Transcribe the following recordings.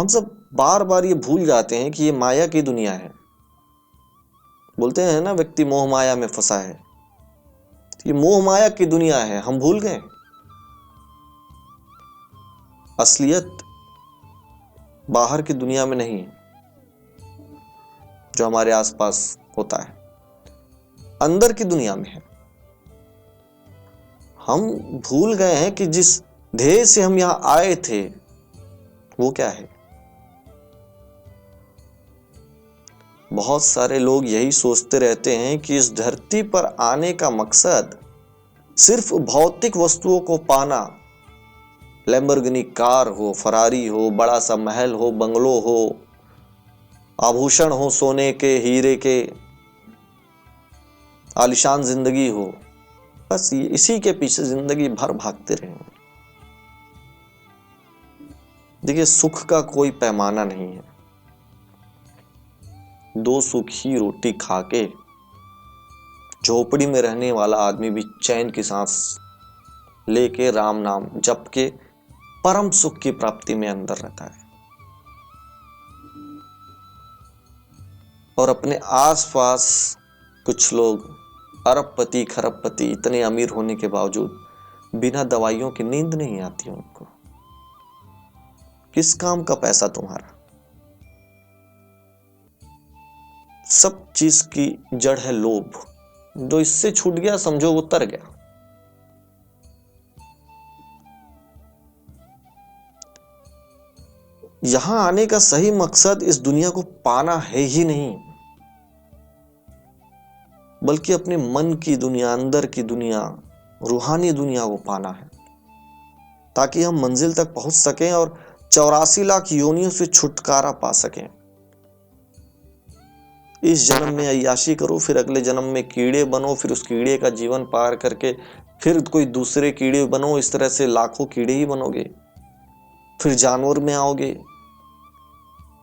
हम सब बार बार ये भूल जाते हैं कि ये माया की दुनिया है। बोलते हैं ना, व्यक्ति मोह माया में फंसा है। ये मोह माया की दुनिया है, हम भूल गए। असलियत बाहर की दुनिया में नहीं है, जो हमारे आसपास होता है, अंदर की दुनिया में है। हम भूल गए हैं कि जिस ध्येय से हम यहां आए थे वो क्या है। बहुत सारे लोग यही सोचते रहते हैं कि इस धरती पर आने का मकसद सिर्फ भौतिक वस्तुओं को पाना, लैम्बोर्गिनी कार हो, फरारी हो, बड़ा सा महल हो, बंगलो हो, आभूषण हो, सोने के हीरे के, आलीशान जिंदगी हो, बस इसी के पीछे जिंदगी भर भागते रहे। देखिए, सुख का कोई पैमाना नहीं है। 2 सूखी रोटी खा के झोपड़ी में रहने वाला आदमी भी चैन की सांस लेके राम नाम जप के परम सुख की प्राप्ति में अंदर रहता है। और अपने आसपास कुछ लोग अरबपति खरबपति, इतने अमीर होने के बावजूद बिना दवाइयों की नींद नहीं आती उनको। किस काम का पैसा तुम्हारा? सब चीज की जड़ है लोभ। जो इससे छूट गया समझो वो तर गया। यहां आने का सही मकसद इस दुनिया को पाना है ही नहीं, बल्कि अपने मन की दुनिया, अंदर की दुनिया, रूहानी दुनिया को पाना है, ताकि हम मंजिल तक पहुंच सकें और 84 लाख योनियों से छुटकारा पा सकें। इस जन्म में अय्याशी करो, फिर अगले जन्म में कीड़े बनो, फिर उस कीड़े का जीवन पार करके फिर कोई दूसरे कीड़े बनो। इस तरह से लाखों कीड़े ही बनोगे। फिर जानवर में आओगे,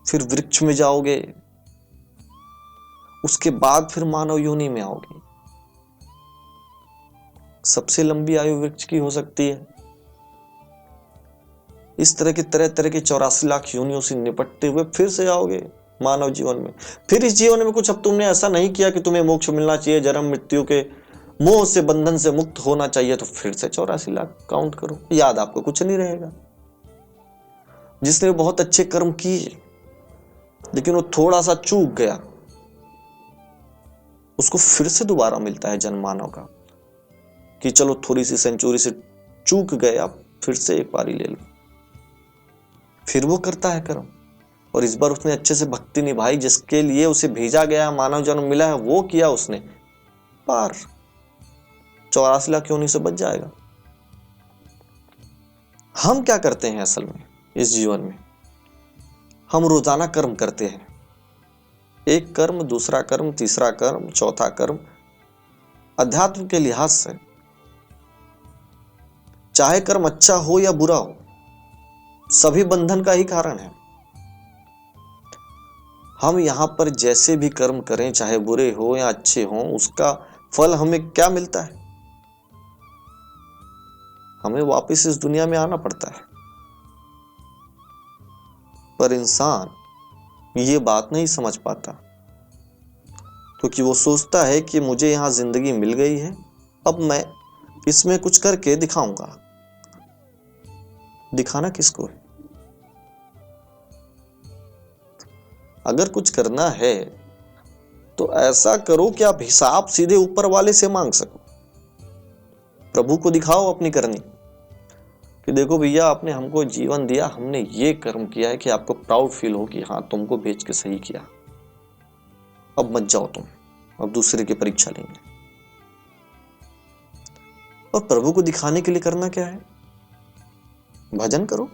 फिर वृक्ष में जाओगे, उसके बाद फिर मानव योनि में आओगे। सबसे लंबी आयु वृक्ष की हो सकती है। इस तरह के तरह तरह के 84 लाख योनियों से निपटते हुए फिर से आओगे मानव जीवन में। फिर इस जीवन में कुछ अब तुमने ऐसा नहीं किया कि तुम्हें मोक्ष मिलना चाहिए, जन्म मृत्यु के मोह से, बंधन से मुक्त होना चाहिए, तो फिर से 84 लाख काउंट करो। याद आपको कुछ नहीं रहेगा। जिसने बहुत अच्छे कर्म किए लेकिन वो थोड़ा सा चूक गया, उसको फिर से दोबारा मिलता है जन्म मानव का, कि चलो थोड़ी सी सेंचुरी से चूक गए, आप फिर से एक बारी ले लो। फिर वो करता है कर्म, और इस बार उसने अच्छे से भक्ति निभाई, जिसके लिए उसे भेजा गया, मानव जन्म मिला है, वो किया उसने, पार 84 लाख योनि से बच जाएगा। हम क्या करते हैं असल में इस जीवन में? हम रोजाना कर्म करते हैं। एक कर्म, दूसरा कर्म, तीसरा कर्म, चौथा कर्म। अध्यात्म के लिहाज से चाहे कर्म अच्छा हो या बुरा हो, सभी बंधन का ही कारण है। हम यहां पर जैसे भी कर्म करें, चाहे बुरे हो या अच्छे हो, उसका फल हमें क्या मिलता है? हमें वापस इस दुनिया में आना पड़ता है। पर इंसान ये बात नहीं समझ पाता, क्योंकि वो सोचता है कि मुझे यहां जिंदगी मिल गई है, अब मैं इसमें कुछ करके दिखाऊंगा। दिखाना किसको है? अगर कुछ करना है तो ऐसा करो कि आप हिसाब सीधे ऊपर वाले से मांग सको। प्रभु को दिखाओ अपनी करनी, कि देखो भैया, आपने हमको जीवन दिया, हमने ये कर्म किया है, कि आपको प्राउड फील हो कि हाँ, तुमको भेज के सही किया। अब मत जाओ तुम, अब दूसरे की परीक्षा लेंगे। और प्रभु को दिखाने के लिए करना क्या है? भजन करो,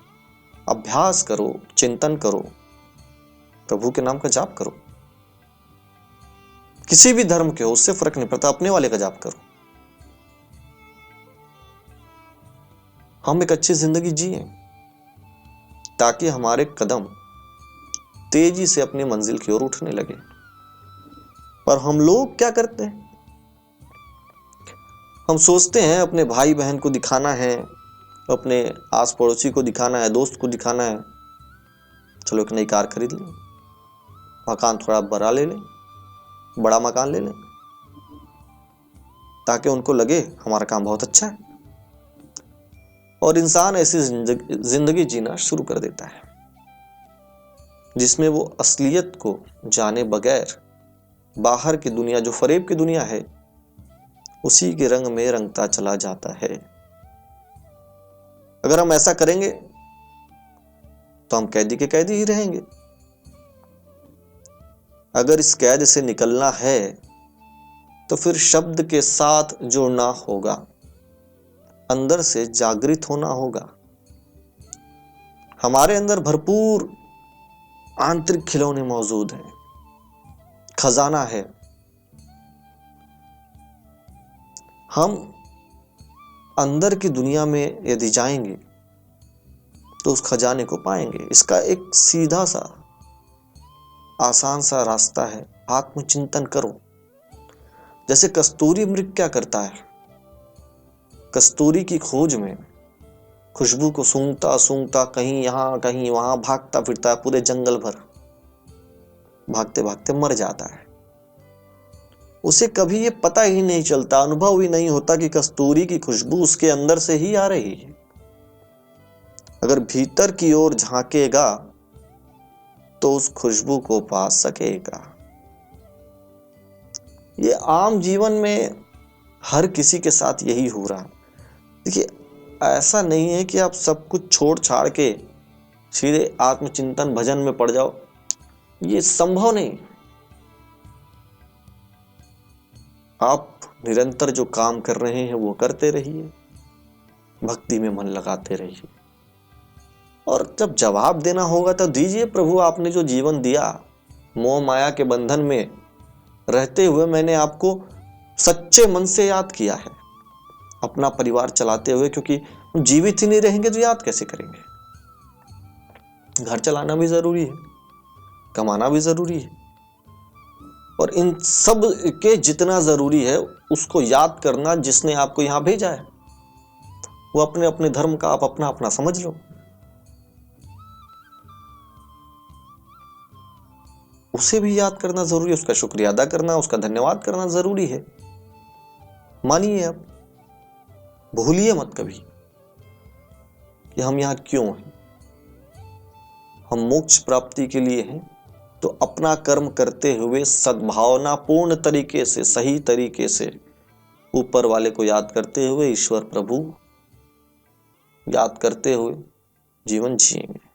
अभ्यास करो, चिंतन करो, प्रभु के नाम का जाप करो। किसी भी धर्म के हो, उससे फर्क नहीं पड़ता, अपने वाले का जाप करो। हम एक अच्छी जिंदगी जिए, ताकि हमारे कदम तेजी से अपनी मंजिल की ओर उठने लगे। पर हम लोग क्या करते हैं? हम सोचते हैं अपने भाई बहन को दिखाना है, अपने आस पड़ोसी को दिखाना है, दोस्त को दिखाना है चलो एक नई कार खरीद लें, मकान थोड़ा बड़ा ले लें, बड़ा मकान ले लें, ताकि उनको लगे हमारा काम बहुत अच्छा है। और इंसान ऐसी जिंदगी जीना शुरू कर देता है जिसमें वो असलियत को जाने बगैर बाहर की दुनिया, जो फरेब की दुनिया है, उसी के रंग में रंगता चला जाता है। अगर हम ऐसा करेंगे तो हम कैदी के कैदी ही रहेंगे। अगर इस कैद से निकलना है तो फिर शब्द के साथ जुड़ना होगा, अंदर से जागृत होना होगा। हमारे अंदर भरपूर आंतरिक खिलौने मौजूद हैं, खजाना है। हम अंदर की दुनिया में यदि जाएंगे तो उस खजाने को पाएंगे। इसका एक सीधा सा आसान सा रास्ता है, आत्मचिंतन करो। जैसे कस्तूरी मृग क्या करता है, कस्तूरी की खोज में खुशबू को सूंघता सूंघता कहीं यहां कहीं वहां भागता फिरता है, पूरे जंगल भर भागते भागते मर जाता है। उसे कभी ये पता ही नहीं चलता, अनुभव ही नहीं होता कि कस्तूरी की खुशबू उसके अंदर से ही आ रही है। अगर भीतर की ओर झांकेगा तो उस खुशबू को पा सकेगा। ये आम जीवन में हर किसी के साथ यही हो रहा है। देखिए, ऐसा नहीं है कि आप सब कुछ छोड़ छाड़ के सीधे आत्मचिंतन भजन में पड़ जाओ, ये संभव नहीं। आप निरंतर जो काम कर रहे हैं वो करते रहिए, भक्ति में मन लगाते रहिए, और जब जवाब देना होगा तो दीजिए। प्रभु, आपने जो जीवन दिया, मोह माया के बंधन में रहते हुए मैंने आपको सच्चे मन से याद किया है, अपना परिवार चलाते हुए, क्योंकि जीवित ही नहीं रहेंगे तो याद कैसे करेंगे। घर चलाना भी जरूरी है, कमाना भी जरूरी है, और इन सब के जितना जरूरी है उसको याद करना जिसने आपको यहां भेजा है। वो अपने अपने धर्म का आप अपना अपना समझ लो, उसे भी याद करना जरूरी है, उसका शुक्रिया अदा करना, उसका धन्यवाद करना जरूरी है। मानिए, आप भूलिए मत कभी कि हम यहां क्यों हैं। हम मोक्ष प्राप्ति के लिए हैं, तो अपना कर्म करते हुए सद्भावना पूर्ण तरीके से, सही तरीके से ऊपर वाले को याद करते हुए, ईश्वर प्रभु याद करते हुए जीवन जिएंगे।